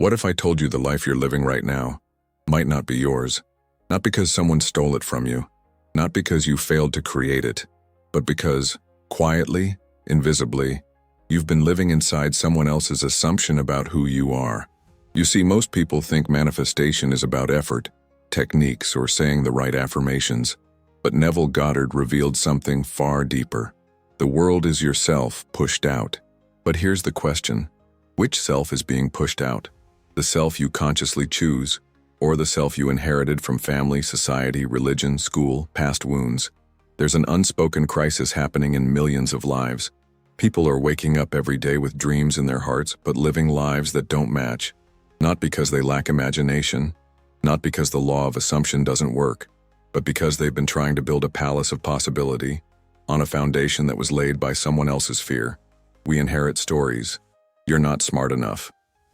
What if I told you the life you're living right now might not be yours? Not because someone stole it from you, not because you failed to create it, but because, quietly, invisibly, you've been living inside someone else's assumption about who you are. You see, most people think manifestation is about effort, techniques, or saying the right affirmations, but Neville Goddard revealed something far deeper. The world is yourself pushed out. But here's the question: which self is being pushed out? The self you consciously choose, or the self you inherited from family, society, religion, school, past wounds? There's an unspoken crisis happening in millions of lives. People are waking up every day with dreams in their hearts, but living lives that don't match. Not because they lack imagination, not because the law of assumption doesn't work, but because they've been trying to build a palace of possibility on a foundation that was laid by someone else's fear. We inherit stories. You're not smart enough.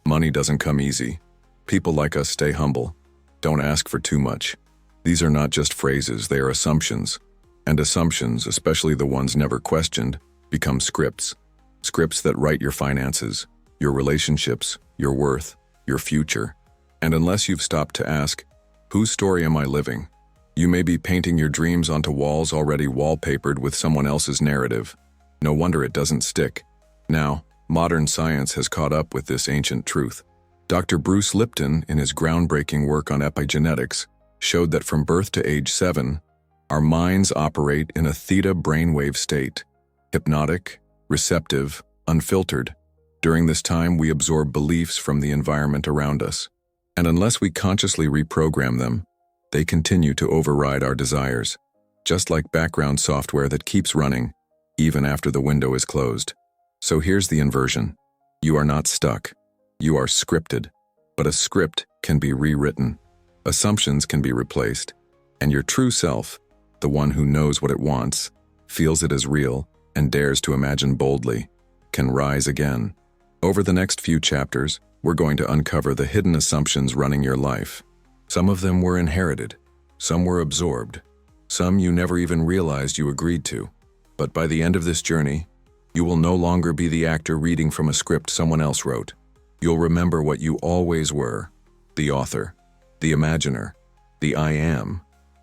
Money doesn't come easy. People like us stay humble. Don't ask for too much. These are not just phrases, they are assumptions. And assumptions, especially the ones never questioned, become scripts. Scripts that write your finances, your relationships, your worth, your future. And unless you've stopped to ask, whose story am I living? You may be painting your dreams onto walls already wallpapered with someone else's narrative. No wonder it doesn't stick. Now, modern science has caught up with this ancient truth. Dr. Bruce Lipton, in his groundbreaking work on epigenetics, showed that from birth to age 7, our minds operate in a theta brainwave state, hypnotic, receptive, unfiltered. During this time, we absorb beliefs from the environment around us, and unless we consciously reprogram them, they continue to override our desires, just like background software that keeps running, even after the window is closed. So here's the inversion. You are not stuck. You are scripted. But a script can be rewritten. Assumptions can be replaced. And your true self, the one who knows what it wants, feels it as real, and dares to imagine boldly, can rise again. Over the next few chapters, we're going to uncover the hidden assumptions running your life. Some of them were inherited. Some were absorbed. Some you never even realized you agreed to. But by the end of this journey, you will no longer be the actor reading from a script someone else wrote. You'll remember what you always were: the author, the imaginer, the I am.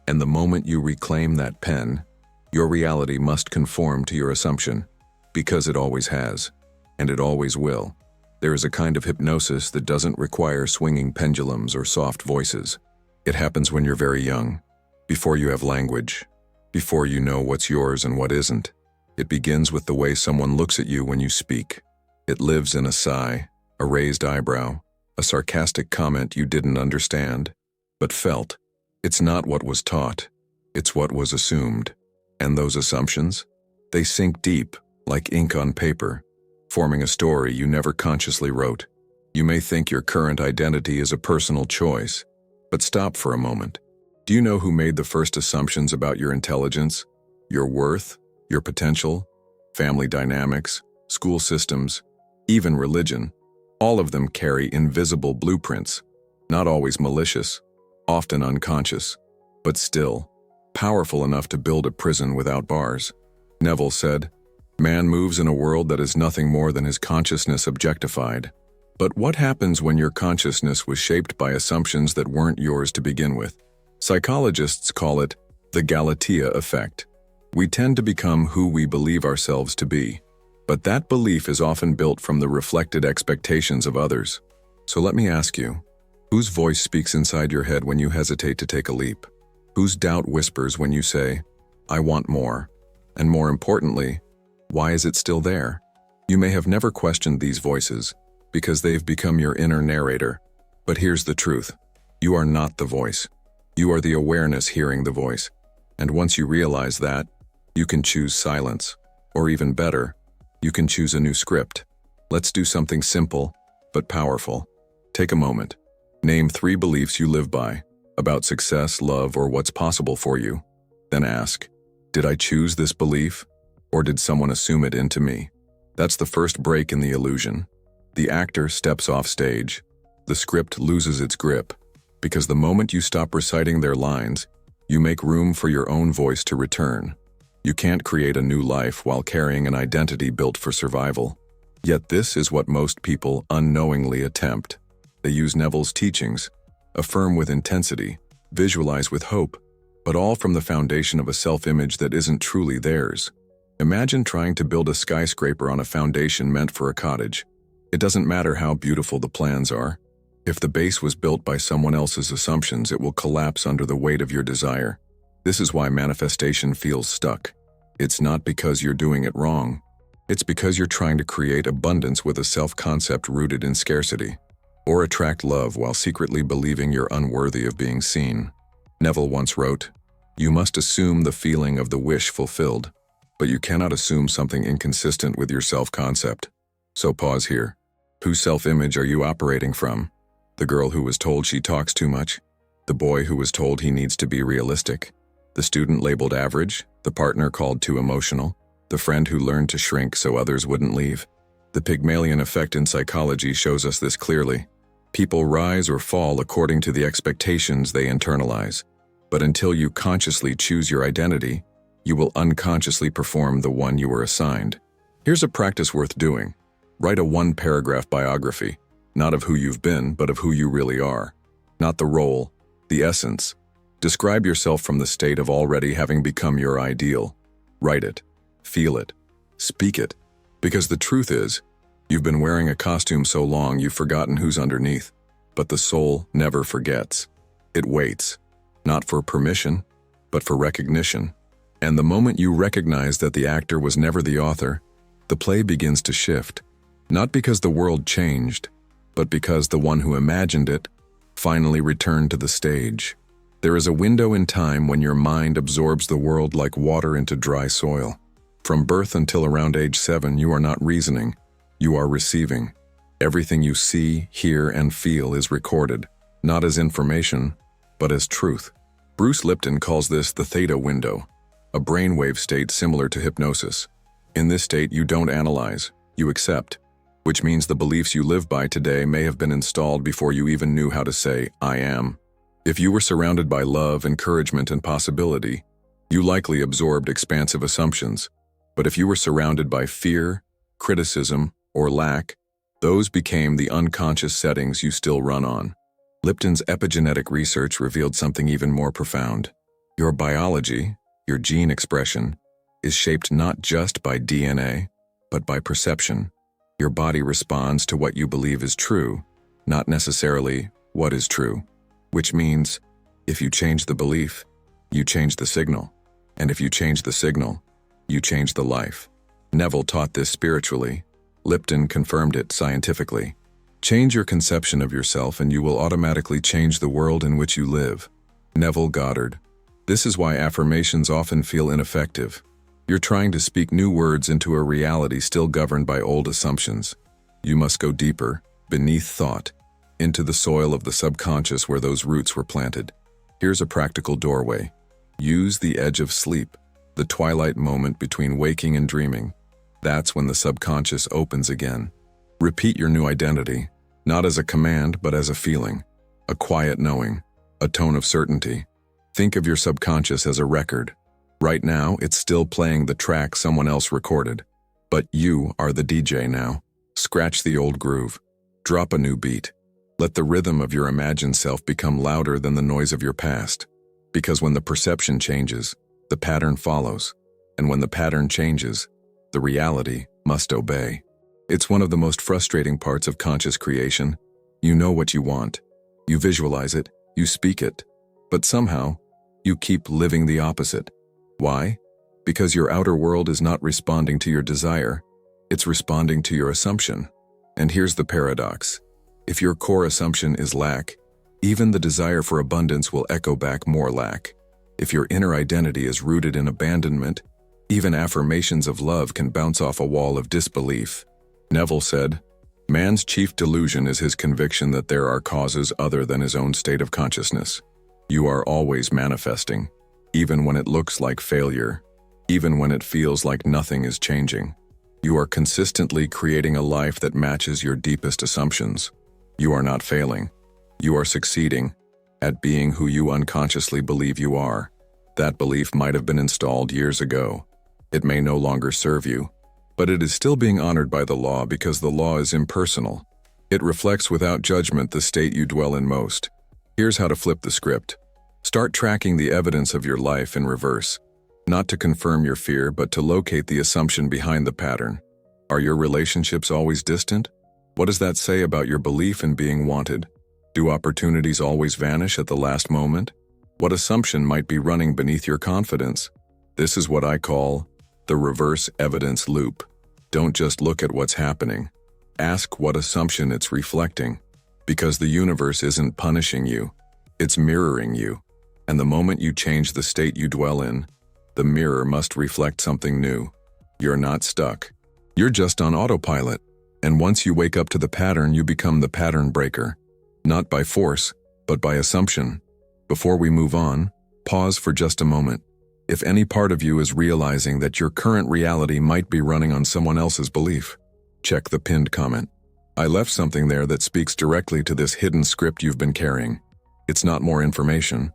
And the moment you reclaim that pen, your reality must conform to your assumption, because it always has, and it always will. There is a kind of hypnosis that doesn't require swinging pendulums or soft voices. It happens when you're very young, before you have language, before you know what's yours and what isn't. It begins with the way someone looks at you when you speak. It lives in a sigh, a raised eyebrow, a sarcastic comment you didn't understand, but felt. It's not what was taught, it's what was assumed. And those assumptions? They sink deep, like ink on paper, forming a story you never consciously wrote. You may think your current identity is a personal choice, but stop for a moment. Do you know who made the first assumptions about your intelligence, your worth, your potential? Family dynamics, school systems, even religion. All of them carry invisible blueprints, not always malicious, often unconscious, but still powerful enough to build a prison without bars. Neville said, "Man moves in a world that is nothing more than his consciousness objectified." But what happens when your consciousness was shaped by assumptions that weren't yours to begin with? Psychologists call it the Galatea effect. We tend to become who we believe ourselves to be, but that belief is often built from the reflected expectations of others. So let me ask you, whose voice speaks inside your head when you hesitate to take a leap? Whose doubt whispers when you say, "I want more"? And more importantly, why is it still there? You may have never questioned these voices, because they've become your inner narrator. But here's the truth. You are not the voice. You are the awareness hearing the voice. And once you realize that, you can choose silence. Or even better, you can choose a new script. Let's do something simple, but powerful. Take a moment. Name 3 beliefs you live by, about success, love, or what's possible for you. Then ask, did I choose this belief, or did someone assume it into me? That's the first break in the illusion. The actor steps off stage. The script loses its grip, because the moment you stop reciting their lines, you make room for your own voice to return. You can't create a new life while carrying an identity built for survival. Yet this is what most people unknowingly attempt. They use Neville's teachings, affirm with intensity, visualize with hope, but all from the foundation of a self-image that isn't truly theirs. Imagine trying to build a skyscraper on a foundation meant for a cottage. It doesn't matter how beautiful the plans are. If the base was built by someone else's assumptions, it will collapse under the weight of your desire. This is why manifestation feels stuck. It's not because you're doing it wrong. It's because you're trying to create abundance with a self-concept rooted in scarcity, or attract love while secretly believing you're unworthy of being seen. Neville once wrote, "You must assume the feeling of the wish fulfilled, but you cannot assume something inconsistent with your self-concept." So pause here. Whose self-image are you operating from? The girl who was told she talks too much? The boy who was told he needs to be realistic? The student labeled average? The partner called too emotional? The friend who learned to shrink so others wouldn't leave? The Pygmalion effect in psychology shows us this clearly. People rise or fall according to the expectations they internalize. But until you consciously choose your identity, you will unconsciously perform the one you were assigned. Here's a practice worth doing. Write a one-paragraph biography, not of who you've been, but of who you really are. Not the role, the essence. Describe yourself from the state of already having become your ideal. Write it, feel it, speak it. Because the truth is, you've been wearing a costume so long you've forgotten who's underneath. But the soul never forgets. It waits, not for permission, but for recognition. And the moment you recognize that the actor was never the author, the play begins to shift. Not because the world changed, but because the one who imagined it finally returned to the stage. There is a window in time when your mind absorbs the world like water into dry soil. From birth until around age 7, you are not reasoning, you are receiving. Everything you see, hear, and feel is recorded, not as information, but as truth. Bruce Lipton calls this the theta window, a brainwave state similar to hypnosis. In this state, you don't analyze, you accept, which means the beliefs you live by today may have been installed before you even knew how to say, "I am." If you were surrounded by love, encouragement, and possibility, you likely absorbed expansive assumptions. But if you were surrounded by fear, criticism, or lack, those became the unconscious settings you still run on. Lipton's epigenetic research revealed something even more profound. Your biology, your gene expression, is shaped not just by DNA, but by perception. Your body responds to what you believe is true, not necessarily what is true. Which means, if you change the belief, you change the signal. And if you change the signal, you change the life. Neville taught this spiritually. Lipton confirmed it scientifically. Change your conception of yourself and you will automatically change the world in which you live. Neville Goddard. This is why affirmations often feel ineffective. You're trying to speak new words into a reality still governed by old assumptions. You must go deeper, beneath thought, into the soil of the subconscious where those roots were planted. Here's a practical doorway. Use the edge of sleep, the twilight moment between waking and dreaming. That's when the subconscious opens again. Repeat your new identity, not as a command but as a feeling, a quiet knowing, a tone of certainty. Think of your subconscious as a record. Right now, it's still playing the track someone else recorded. But you are the DJ now. Scratch the old groove. Drop a new beat. Let the rhythm of your imagined self become louder than the noise of your past. Because when the perception changes, the pattern follows. And when the pattern changes, the reality must obey. It's one of the most frustrating parts of conscious creation. You know what you want. You visualize it. You speak it. But somehow, you keep living the opposite. Why? Because your outer world is not responding to your desire, it's responding to your assumption. And here's the paradox. If your core assumption is lack, even the desire for abundance will echo back more lack. If your inner identity is rooted in abandonment, even affirmations of love can bounce off a wall of disbelief. Neville said, "Man's chief delusion is his conviction that there are causes other than his own state of consciousness." You are always manifesting. Even when it looks like failure, even when it feels like nothing is changing. You are consistently creating a life that matches your deepest assumptions. You are not failing. You are succeeding at being who you unconsciously believe you are. That belief might have been installed years ago. It may no longer serve you, but it is still being honored by the law because the law is impersonal. It reflects without judgment the state you dwell in most. Here's how to flip the script. Start tracking the evidence of your life in reverse. Not to confirm your fear, but to locate the assumption behind the pattern. Are your relationships always distant? What does that say about your belief in being wanted? Do opportunities always vanish at the last moment? What assumption might be running beneath your confidence? This is what I call the reverse evidence loop. Don't just look at what's happening. Ask what assumption it's reflecting. Because the universe isn't punishing you, it's mirroring you. And the moment you change the state you dwell in, the mirror must reflect something new. You're not stuck. You're just on autopilot. And once you wake up to the pattern, you become the pattern breaker. Not by force, but by assumption. Before we move on, pause for just a moment. If any part of you is realizing that your current reality might be running on someone else's belief, check the pinned comment. I left something there that speaks directly to this hidden script you've been carrying. It's not more information.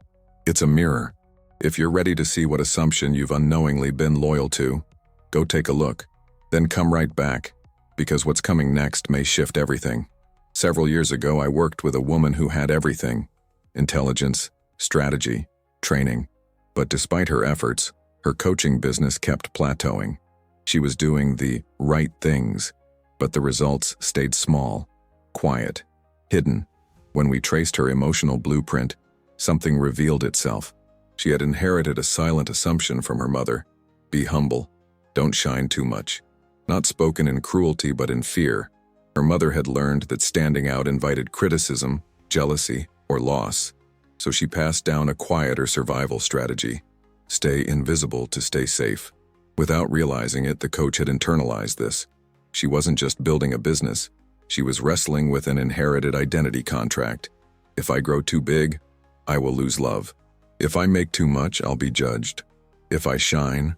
It's a mirror. If you're ready to see what assumption you've unknowingly been loyal to, go take a look. Then come right back, because what's coming next may shift everything. Several years ago, I worked with a woman who had everything: intelligence, strategy, training. But despite her efforts, her coaching business kept plateauing. She was doing the right things, but the results stayed small, quiet, hidden. When we traced her emotional blueprint, something revealed itself. She had inherited a silent assumption from her mother: be humble, don't shine too much. Not spoken in cruelty, but in fear. Her mother had learned that standing out invited criticism, jealousy, or loss. So she passed down a quieter survival strategy: stay invisible to stay safe. Without realizing it, the coach had internalized this. She wasn't just building a business, she was wrestling with an inherited identity contract. If I grow too big, I will lose love. If I make too much, I'll be judged. If I shine,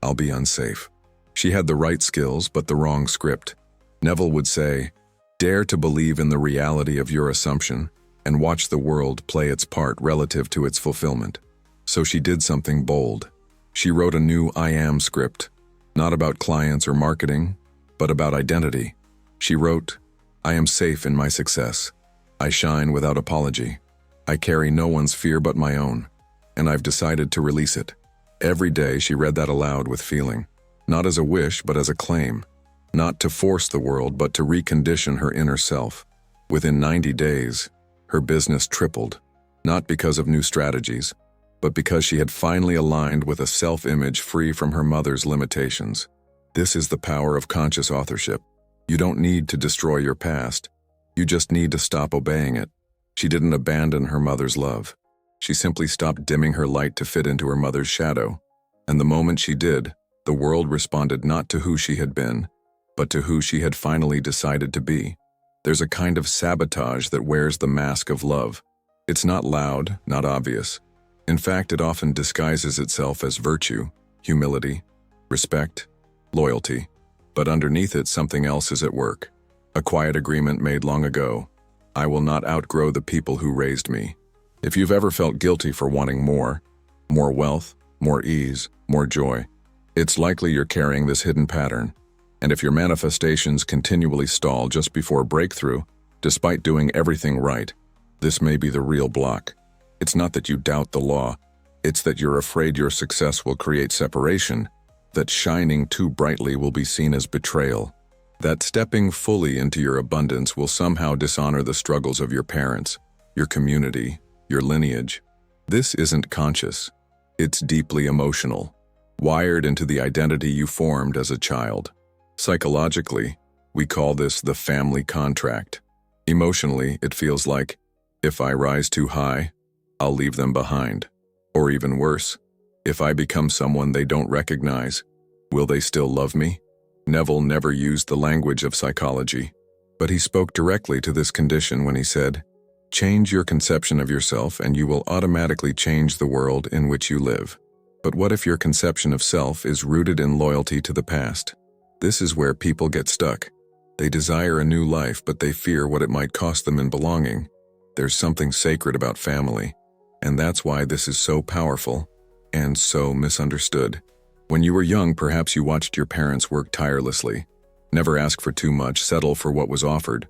I'll be unsafe. She had the right skills, but the wrong script. Neville would say, dare to believe in the reality of your assumption and watch the world play its part relative to its fulfillment. So she did something bold. She wrote a new I am script, not about clients or marketing, but about identity. She wrote, I am safe in my success. I shine without apology. I carry no one's fear but my own, and I've decided to release it. Every day she read that aloud with feeling, not as a wish but as a claim, not to force the world but to recondition her inner self. Within 90 days, her business tripled, not because of new strategies, but because she had finally aligned with a self-image free from her mother's limitations. This is the power of conscious authorship. You don't need to destroy your past. You just need to stop obeying it. She didn't abandon her mother's love. She simply stopped dimming her light to fit into her mother's shadow. And the moment she did, the world responded not to who she had been, but to who she had finally decided to be. There's a kind of sabotage that wears the mask of love. It's not loud, not obvious. In fact, it often disguises itself as virtue, humility, respect, loyalty. But underneath it, something else is at work. A quiet agreement made long ago. I will not outgrow the people who raised me. If you've ever felt guilty for wanting more wealth, more ease, more joy, it's likely you're carrying this hidden pattern. And if your manifestations continually stall just before breakthrough, despite doing everything right, this may be the real block. It's not that you doubt the law, it's that you're afraid your success will create separation, that shining too brightly will be seen as betrayal, that stepping fully into your abundance will somehow dishonor the struggles of your parents, your community, your lineage. This isn't conscious. It's deeply emotional, wired into the identity you formed as a child. Psychologically, we call this the family contract. Emotionally, it feels like, if I rise too high, I'll leave them behind. Or even worse, if I become someone they don't recognize, will they still love me? Neville never used the language of psychology, but he spoke directly to this condition when he said, change your conception of yourself and you will automatically change the world in which you live. But what if your conception of self is rooted in loyalty to the past? This is where people get stuck. They desire a new life, but they fear what it might cost them in belonging. There's something sacred about family, and that's why this is so powerful and so misunderstood. When you were young, perhaps you watched your parents work tirelessly, never ask for too much, settle for what was offered.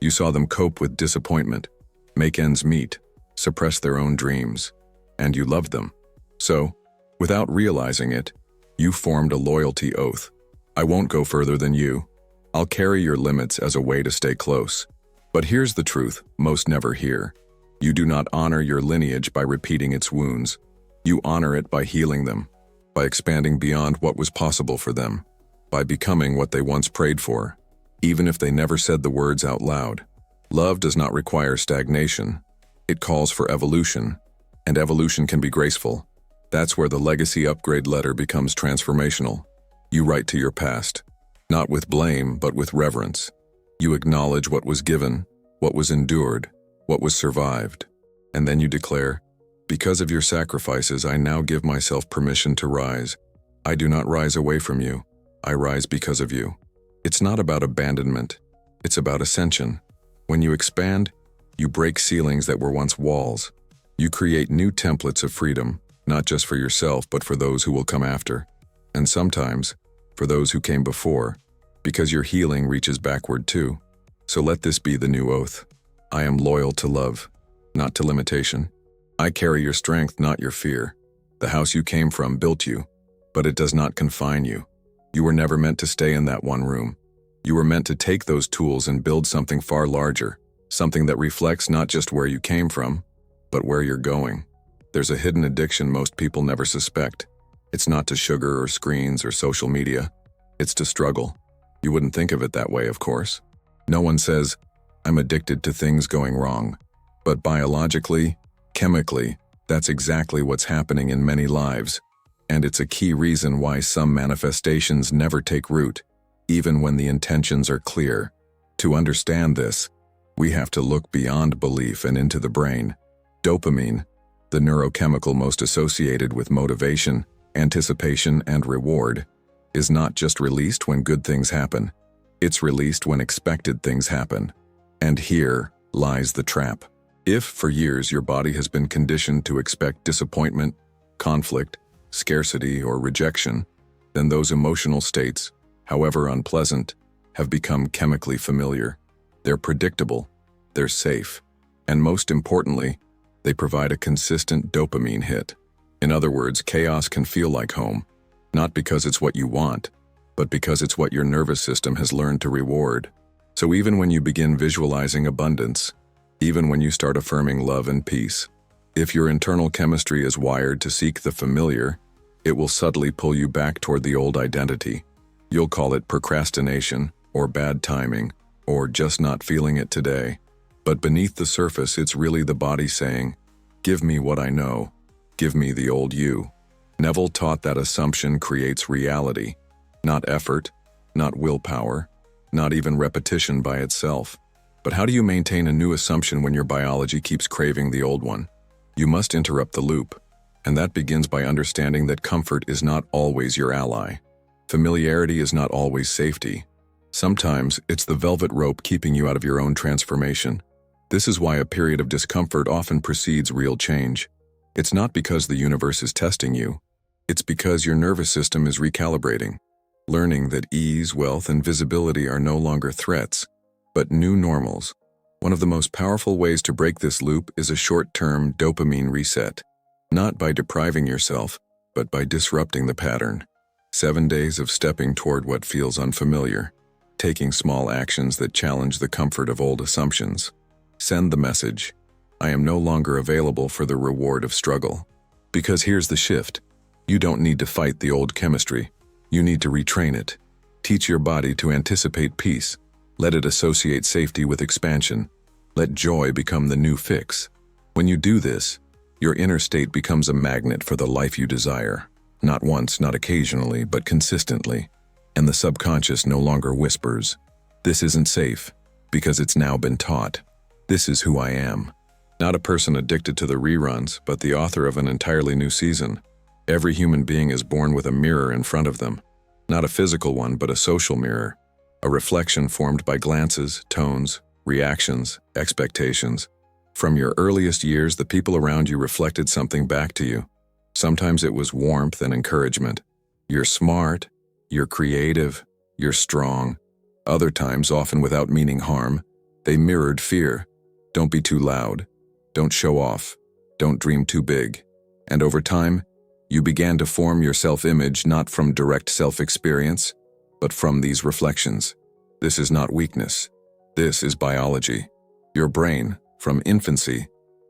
You saw them cope with disappointment, make ends meet, suppress their own dreams, and you loved them. So, without realizing it, you formed a loyalty oath. I won't go further than you. I'll carry your limits as a way to stay close. But here's the truth most never hear. You do not honor your lineage by repeating its wounds. You honor it by healing them, by expanding beyond what was possible for them, by becoming what they once prayed for, even if they never said the words out loud. Love does not require stagnation. It calls for evolution, and evolution can be graceful. That's where the legacy upgrade letter becomes transformational. You write to your past, not with blame, but with reverence. You acknowledge what was given, what was endured, what was survived, and then you declare, because of your sacrifices, I now give myself permission to rise. I do not rise away from you. I rise because of you. It's not about abandonment. It's about ascension. When you expand, you break ceilings that were once walls. You create new templates of freedom, not just for yourself, but for those who will come after. And sometimes, for those who came before, because your healing reaches backward too. So let this be the new oath. I am loyal to love, not to limitation. I carry your strength, not your fear. The house you came from built you, but it does not confine you. You were never meant to stay in that one room. You were meant to take those tools and build something far larger, something that reflects not just where you came from, but where you're going. There's a hidden addiction most people never suspect. It's not to sugar or screens or social media. It's to struggle. You wouldn't think of it that way, of course. No one says, I'm addicted to things going wrong. But biologically, chemically, that's exactly what's happening in many lives. And it's a key reason why some manifestations never take root, even when the intentions are clear. To understand this, we have to look beyond belief and into the brain. Dopamine, the neurochemical most associated with motivation, anticipation, and reward, is not just released when good things happen. It's released when expected things happen. And here lies the trap. If, for years, your body has been conditioned to expect disappointment, conflict, scarcity, or rejection, then those emotional states, however unpleasant, have become chemically familiar. They're predictable, they're safe, and most importantly, they provide a consistent dopamine hit. In other words, chaos can feel like home, not because it's what you want, but because it's what your nervous system has learned to reward. So even when you begin visualizing abundance, even when you start affirming love and peace, if your internal chemistry is wired to seek the familiar, it will subtly pull you back toward the old identity. You'll call it procrastination, or bad timing, or just not feeling it today. But beneath the surface, it's really the body saying, give me what I know, give me the old you. Neville taught that assumption creates reality, not effort, not willpower, not even repetition by itself. But how do you maintain a new assumption when your biology keeps craving the old one? You must interrupt the loop, and that begins by understanding that comfort is not always your ally. Familiarity is not always safety. Sometimes it's the velvet rope keeping you out of your own transformation. This is why a period of discomfort often precedes real change. It's not because the universe is testing you. It's because your nervous system is recalibrating, learning that ease, wealth, and visibility are no longer threats, but new normals. One of the most powerful ways to break this loop is a short-term dopamine reset. Not by depriving yourself, but by disrupting the pattern. 7 days of stepping toward what feels unfamiliar, taking small actions that challenge the comfort of old assumptions. Send the message, I am no longer available for the reward of struggle. Because here's the shift. You don't need to fight the old chemistry. You need to retrain it. Teach your body to anticipate peace. Let it associate safety with expansion. Let joy become the new fix. When you do this, your inner state becomes a magnet for the life you desire. Not once, not occasionally, but consistently. And the subconscious no longer whispers, this isn't safe, because it's now been taught. This is who I am. Not a person addicted to the reruns, but the author of an entirely new season. Every human being is born with a mirror in front of them. Not a physical one, but a social mirror. A reflection formed by glances, tones, reactions, expectations. From your earliest years, the people around you reflected something back to you. Sometimes it was warmth and encouragement. You're smart, you're creative, you're strong. Other times, often without meaning harm, They mirrored fear. Don't be too loud. Don't show off. Don't dream too big. And over time, you began to form your self-image not from direct self-experience, but from these reflections. This is not weakness. This is biology. Your brain, from infancy,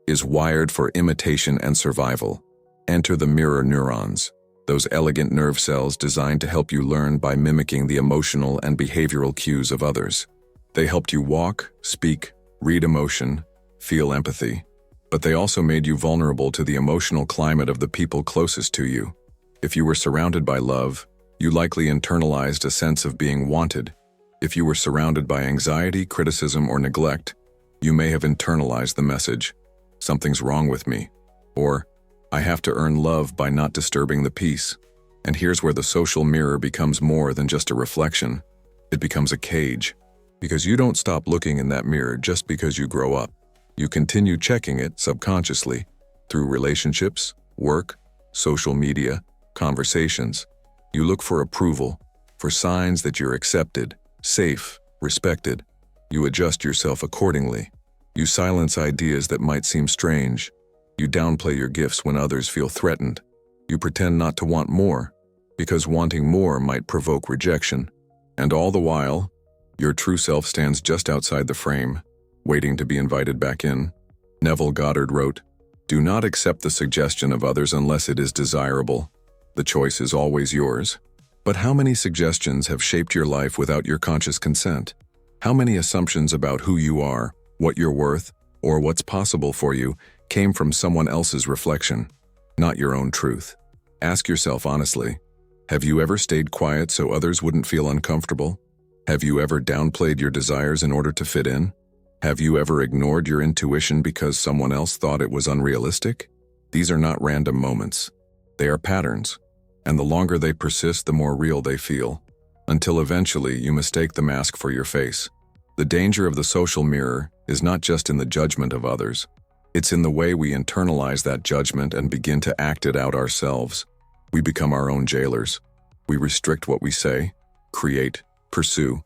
is wired for imitation and survival. Enter the mirror neurons, those elegant nerve cells designed to help you learn by mimicking the emotional and behavioral cues of others. They helped you walk, speak, read emotion, feel empathy, but they also made you vulnerable to the emotional climate of the people closest to you. If you were surrounded by love, you likely internalized a sense of being wanted. If you were surrounded by anxiety, criticism, or neglect, you may have internalized the message, "Something's wrong with me," or "I have to earn love by not disturbing the peace." And here's where the social mirror becomes more than just a reflection. It becomes a cage. Because you don't stop looking in that mirror just because you grow up. You continue checking it subconsciously through relationships, work, social media, conversations. You look for approval, for signs that you're accepted, safe, respected. You adjust yourself accordingly. You silence ideas that might seem strange. You downplay your gifts when others feel threatened. You pretend not to want more, because wanting more might provoke rejection. And all the while, your true self stands just outside the frame, waiting to be invited back in. Neville Goddard wrote, "Do not accept the suggestion of others unless it is desirable. The choice is always yours." But how many suggestions have shaped your life without your conscious consent? How many assumptions about who you are, what you're worth, or what's possible for you came from someone else's reflection, not your own truth? Ask yourself honestly, have you ever stayed quiet so others wouldn't feel uncomfortable? Have you ever downplayed your desires in order to fit in? Have you ever ignored your intuition because someone else thought it was unrealistic? These are not random moments. They are patterns, and the longer they persist, the more real they feel, until eventually you mistake the mask for your face. The danger of the social mirror is not just in the judgment of others. It's in the way we internalize that judgment and begin to act it out ourselves. We become our own jailers. We restrict what we say, create, pursue,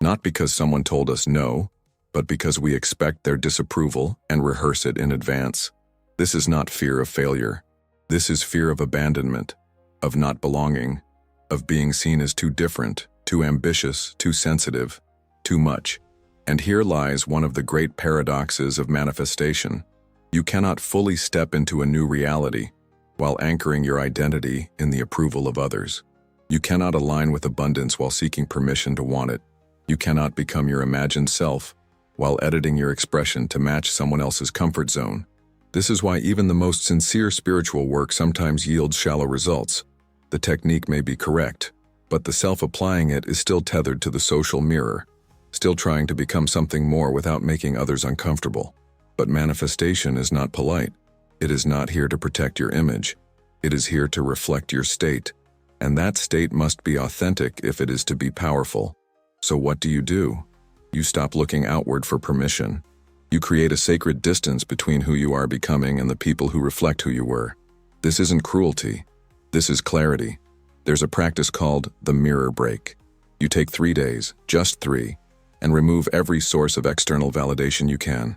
not because someone told us no, but because we expect their disapproval and rehearse it in advance. This is not fear of failure. This is fear of abandonment, of not belonging, of being seen as too different, too ambitious, too sensitive, too much. And here lies one of the great paradoxes of manifestation. You cannot fully step into a new reality while anchoring your identity in the approval of others. You cannot align with abundance while seeking permission to want it. You cannot become your imagined self while editing your expression to match someone else's comfort zone. This is why even the most sincere spiritual work sometimes yields shallow results. The technique may be correct, but the self-applying it is still tethered to the social mirror, still trying to become something more without making others uncomfortable. But manifestation is not polite. It is not here to protect your image. It is here to reflect your state. And that state must be authentic if it is to be powerful. So what do? You stop looking outward for permission. You create a sacred distance between who you are becoming and the people who reflect who you were. This isn't cruelty. This is clarity. There's a practice called the mirror break. You take 3 days, just 3, and remove every source of external validation you can.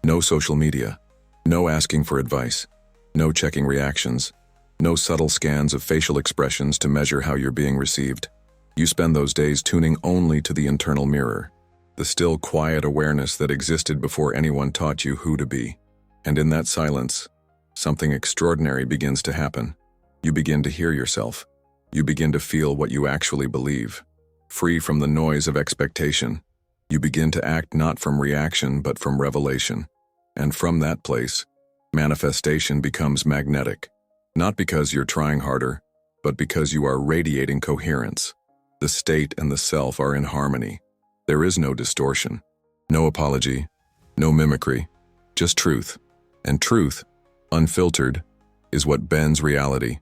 No social media. No asking for advice. No checking reactions. No subtle scans of facial expressions to measure how you're being received. You spend those days tuning only to the internal mirror, the still, quiet awareness that existed before anyone taught you who to be. And in that silence, something extraordinary begins to happen. You begin to hear yourself. You begin to feel what you actually believe. Free from the noise of expectation, you begin to act not from reaction but from revelation. And from that place, manifestation becomes magnetic. Not because you're trying harder, but because you are radiating coherence. The state and the self are in harmony. There is no distortion, no apology, no mimicry, just truth. And truth, unfiltered, is what bends reality.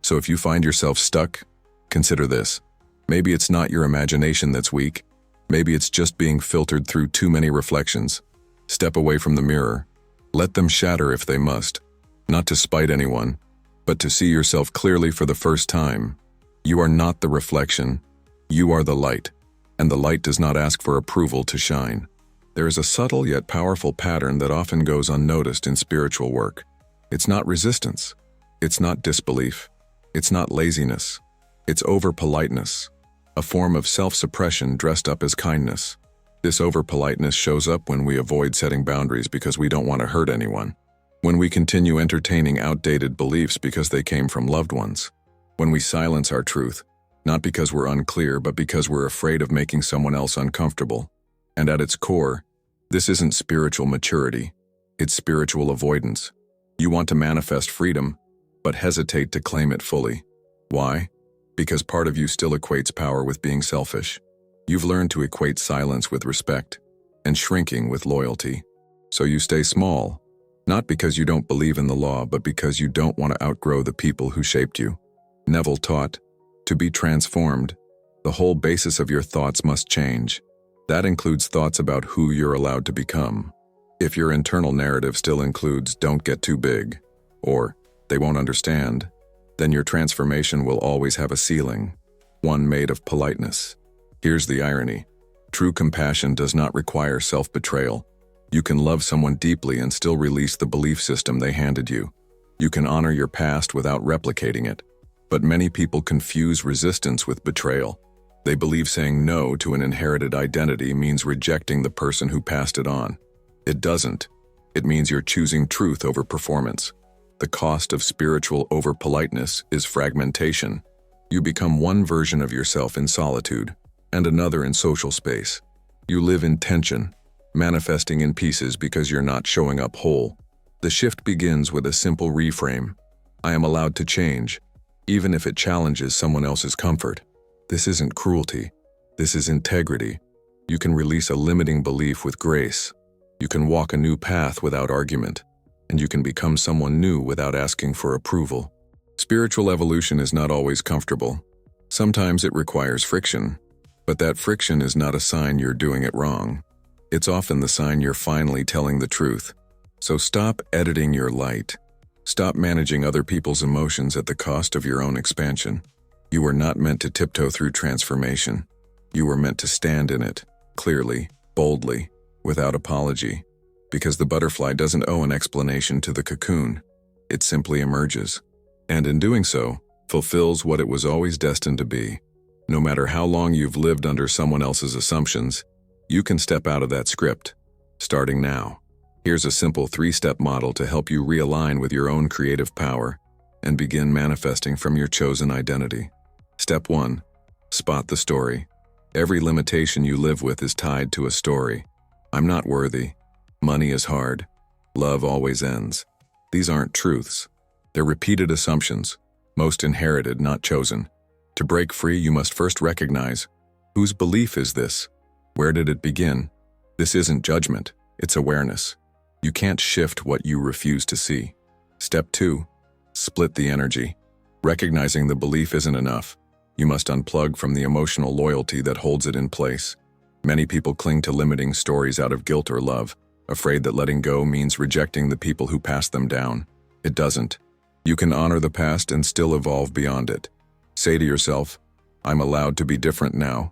So if you find yourself stuck, consider this. Maybe it's not your imagination that's weak. Maybe it's just being filtered through too many reflections. Step away from the mirror. Let them shatter if they must. Not to spite anyone, but to see yourself clearly for the first time. You are not the reflection. You are the light. And the light does not ask for approval to shine. There is a subtle yet powerful pattern that often goes unnoticed in spiritual work. It's not resistance. It's not disbelief. It's not laziness. It's over-politeness, a form of self-suppression dressed up as kindness. This over-politeness shows up when we avoid setting boundaries because we don't want to hurt anyone, when we continue entertaining outdated beliefs because they came from loved ones, when we silence our truth, not because we're unclear but because we're afraid of making someone else uncomfortable. And at its core, this isn't spiritual maturity, it's spiritual avoidance. You want to manifest freedom, but hesitate to claim it fully. Why? Because part of you still equates power with being selfish. You've learned to equate silence with respect, and shrinking with loyalty. So you stay small, not because you don't believe in the law, but because you don't want to outgrow the people who shaped you. Neville taught, to be transformed, the whole basis of your thoughts must change. That includes thoughts about who you're allowed to become. If your internal narrative still includes, don't get too big, or they won't understand, then your transformation will always have a ceiling, one made of politeness. Here's the irony. True compassion does not require self-betrayal. You can love someone deeply and still release the belief system they handed you. You can honor your past without replicating it. But many people confuse resistance with betrayal. They believe saying no to an inherited identity means rejecting the person who passed it on. It doesn't. It means you're choosing truth over performance. The cost of spiritual over-politeness is fragmentation. You become one version of yourself in solitude, and another in social space. You live in tension, manifesting in pieces because you're not showing up whole. The shift begins with a simple reframe. I am allowed to change, even if it challenges someone else's comfort. This isn't cruelty. This is integrity. You can release a limiting belief with grace. You can walk a new path without argument, and you can become someone new without asking for approval. Spiritual evolution is not always comfortable. Sometimes it requires friction, but that friction is not a sign you're doing it wrong. It's often the sign you're finally telling the truth. So stop editing your light. Stop managing other people's emotions at the cost of your own expansion. You were not meant to tiptoe through transformation. You were meant to stand in it, clearly, boldly, without apology. Because the butterfly doesn't owe an explanation to the cocoon. It simply emerges. And in doing so, fulfills what it was always destined to be. No matter how long you've lived under someone else's assumptions, you can step out of that script, starting now. Here's a simple 3-step model to help you realign with your own creative power and begin manifesting from your chosen identity. Step 1. Spot the story. Every limitation you live with is tied to a story. I'm not worthy. Money is hard. Love always ends. These aren't truths. They're repeated assumptions, most inherited, not chosen. To break free, you must first recognize, whose belief is this? Where did it begin? This isn't judgment, it's awareness. You can't shift what you refuse to see. Step 2. Split the energy. Recognizing the belief isn't enough. You must unplug from the emotional loyalty that holds it in place. Many people cling to limiting stories out of guilt or love, afraid that letting go means rejecting the people who passed them down. It doesn't. You can honor the past and still evolve beyond it. Say to yourself, I'm allowed to be different now.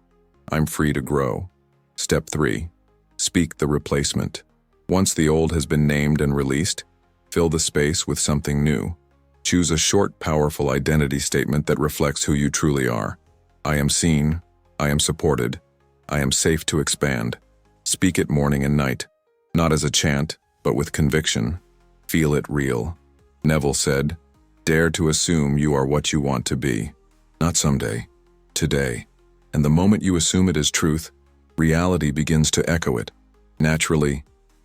I'm free to grow. Step 3. Speak the replacement. Once the old has been named and released, fill the space with something new. Choose a short, powerful identity statement that reflects who you truly are. I am seen. I am supported. I am safe to expand. Speak it morning and night, not as a chant, but with conviction. Feel it real. Neville said, dare to assume you are what you want to be. Not someday, today. And the moment you assume it as truth, reality begins to echo it, naturally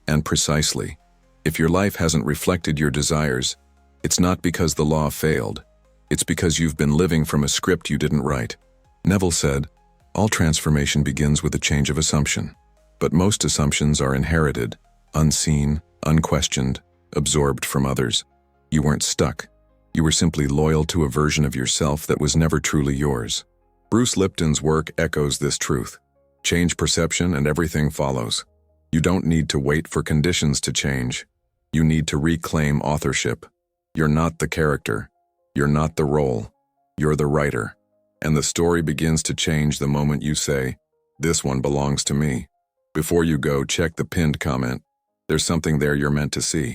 and precisely. If your life hasn't reflected your desires, it's not because the law failed. It's because you've been living from a script you didn't write. Neville said, all transformation begins with a change of assumption. But most assumptions are inherited, unseen, unquestioned, absorbed from others. You weren't stuck. You were simply loyal to a version of yourself that was never truly yours. Bruce Lipton's work echoes this truth. Change perception and everything follows. You don't need to wait for conditions to change. You need to reclaim authorship. You're not the character. You're not the role. You're the writer. And the story begins to change the moment you say, this one belongs to me. Before you go, check the pinned comment. There's something there you're meant to see.